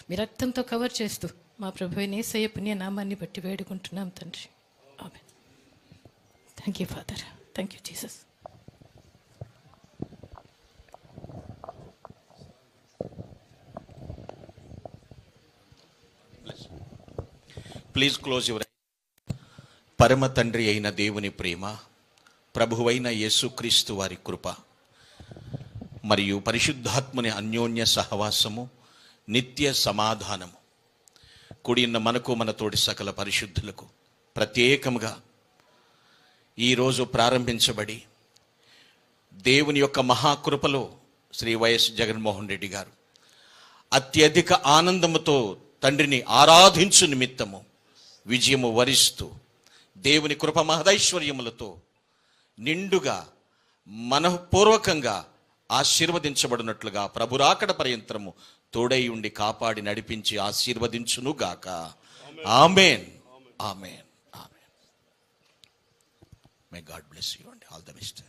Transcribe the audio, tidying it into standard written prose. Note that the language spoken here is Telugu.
మీ రక్తంతో కవర్ చేస్తూ మా ప్రభువైన యేసయ్య పుణ్య నామాన్ని బట్టి వేడుకుంటున్నాం తండ్రి. Amen. Thank you father. Thank you Jesus. Please close your. పరమ తండ్రి అయిన దేవుని ప్రేమ, ప్రభువైన యేసుక్రీస్తు వారి కృప మరియు పరిశుద్ధాత్మని అన్యోన్య సహవాసము, నిత్య సమాధానము కూడిన మనకు, మన తోటి సకల పరిశుద్ధులకు ప్రత్యేకముగా ఈరోజు ప్రారంభించబడి దేవుని యొక్క మహాకృపలో శ్రీ వైఎస్ జగన్మోహన్ రెడ్డి గారు అత్యధిక ఆనందముతో తండ్రిని ఆరాధించు నిమిత్తము విజయము వరిస్తూ దేవుని కృప మహదైశ్వర్యములతో నిండుగా మనఃపూర్వకంగా ఆశీర్వదించబడినట్లుగా ప్రభురాకడ పర్యంతరము తోడై ఉండి కాపాడి నడిపించి ఆశీర్వదించునుగాక. Amen. Amen. Amen. May God bless you and all the best.